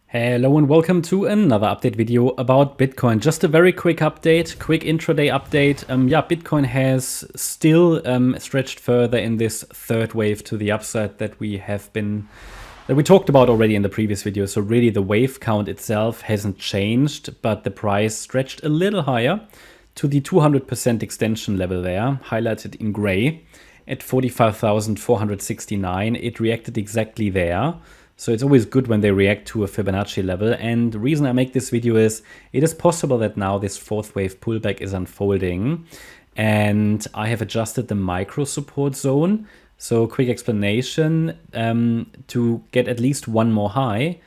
Hello and welcome to another update video about Bitcoin. Just a very quick update, quick intraday update. Bitcoin has still stretched further in this third wave to the upside that we talked about already in the previous video. So really the wave count itself hasn't changed, but the price stretched a little higher to the 200% extension level there, highlighted in gray at 45,469. It reacted exactly there. So it's always good when they react to a Fibonacci level. And the reason I make this video is it is possible that now this fourth wave pullback is unfolding. And I have adjusted the micro support zone. So quick explanation, to get at least one more high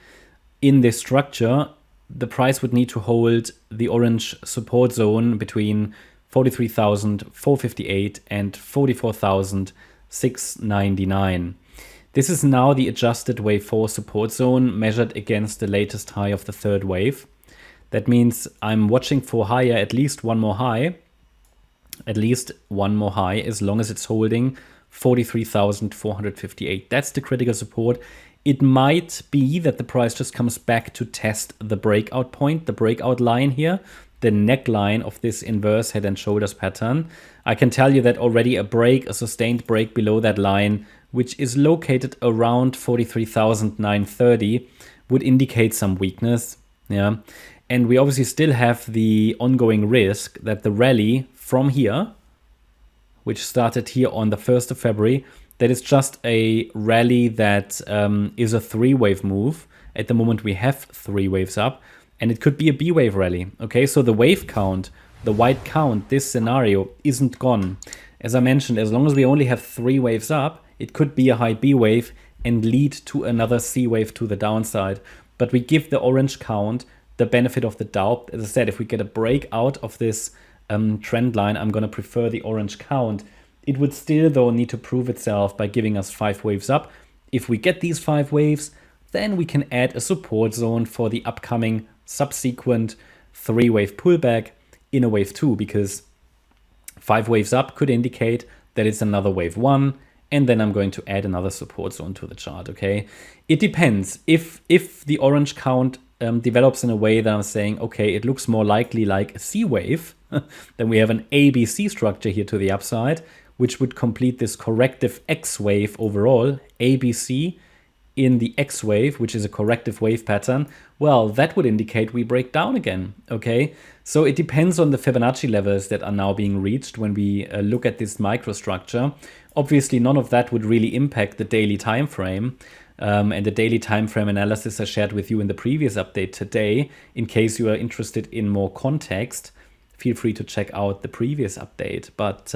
in this structure, the price would need to hold the orange support zone between 43,458 and 44,699. This is now the adjusted wave 4 support zone measured against the latest high of the third wave. That means I'm watching for higher, at least one more high, as long as it's holding 43,458. That's the critical support. It might be that the price just comes back to test the breakout point, the breakout line here, the neckline of this inverse head and shoulders pattern. I can tell you that already a sustained break below that line, which is located around 43,930, would indicate some weakness. Yeah, and we obviously still have the ongoing risk that the rally from here, which started here on the 1st of February, that is just a rally that is a three-wave move. At the moment, we have three waves up, and it could be a B-wave rally. Okay, so the wave count, the white count, this scenario isn't gone. As I mentioned, as long as we only have three waves up, it could be a high B wave and lead to another C wave to the downside. But we give the orange count the benefit of the doubt. As I said, if we get a breakout of this trend line, I'm going to prefer the orange count. It would still, though, need to prove itself by giving us 5 waves up. If we get these 5 waves, then we can add a support zone for the upcoming subsequent 3-wave pullback in a wave 2, because 5 waves up could indicate that it's another wave 1, and then I'm going to add another support zone to the chart, okay? It depends. If the orange count develops in a way that I'm saying, okay, it looks more likely like a C wave, then we have an ABC structure here to the upside, which would complete this corrective X wave overall, ABC in the X wave, which is a corrective wave pattern. Well, that would indicate we break down again, okay? So it depends on the Fibonacci levels that are now being reached when we look at this microstructure. Obviously, none of that would really impact the daily time frame. And the daily time frame analysis I shared with you in the previous update today. In case you are interested in more context, feel free to check out the previous update. But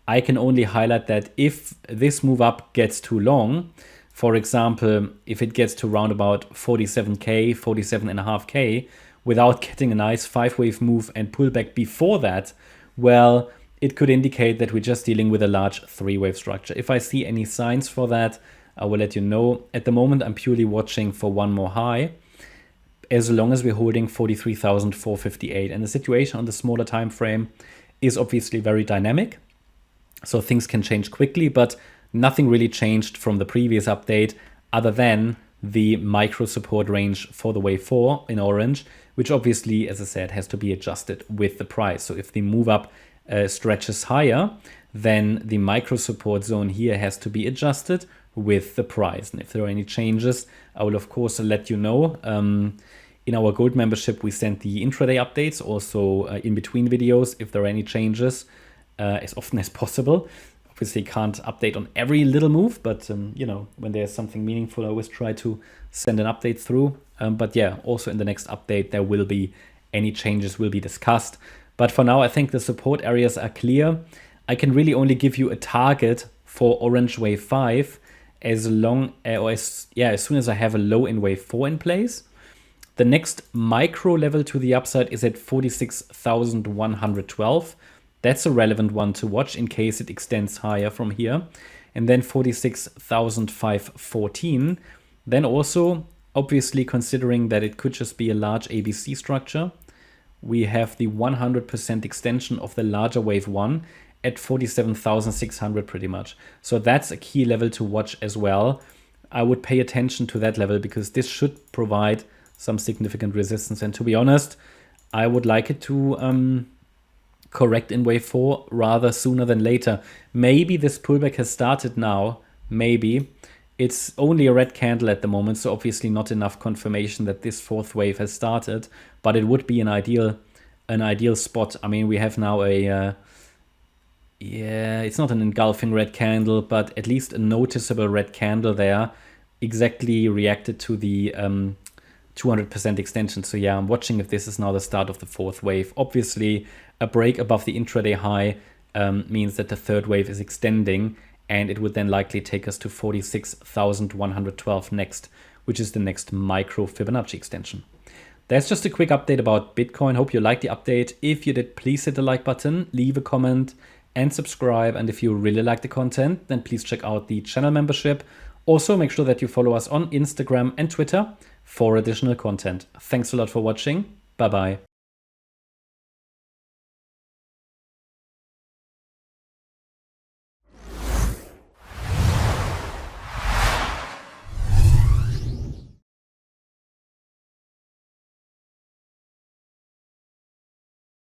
I can only highlight that if this move up gets too long, for example, if it gets to around about 47K, 47.5K, without getting a nice 5-wave move and pullback before that, well, it could indicate that we're just dealing with a large 3-wave structure. If I see any signs for that, I will let you know. At the moment, I'm purely watching for one more high, as long as we're holding 43,458. And the situation on the smaller time frame is obviously very dynamic, so things can change quickly, but nothing really changed from the previous update other than the micro support range for the wave 4 in orange, which obviously, as I said, has to be adjusted with the price. So if the move up stretches higher, then the micro support zone here has to be adjusted with the price. And if there are any changes, I will of course let you know. In our gold membership, we send the intraday updates also in between videos if there are any changes as often as possible. Obviously can't update on every little move, but when there's something meaningful, I always try to send an update through. But yeah, also in the next update, there will be any changes will be discussed. But for now, I think the support areas are clear. I can really only give you a target for orange wave 5 as soon as I have a low in wave 4 in place. The next micro level to the upside is at 46,112. That's a relevant one to watch in case it extends higher from here. And then 46,514. Then also, obviously considering that it could just be a large ABC structure, we have the 100% extension of the larger wave 1 at 47,600 pretty much. So that's a key level to watch as well. I would pay attention to that level because this should provide some significant resistance. And to be honest, I would like it to correct in wave 4 rather sooner than later. Maybe this pullback has started now. Maybe. It's only a red candle at the moment, so obviously not enough confirmation that this fourth wave has started. But it would be an ideal spot. I mean, we have now a yeah, it's not an engulfing red candle, but at least a noticeable red candle there, exactly reacted to the 200% extension. So yeah, I'm watching if this is now the start of the fourth wave. Obviously, a break above the intraday high means that the third wave is extending, and it would then likely take us to 46,112 next, which is the next micro Fibonacci extension. That's just a quick update about Bitcoin. Hope you liked the update. If you did, please hit the like button, leave a comment, and subscribe. And if you really like the content, then please check out the channel membership. Also, make sure that you follow us on Instagram and Twitter for additional content. Thanks a lot for watching. Bye-bye.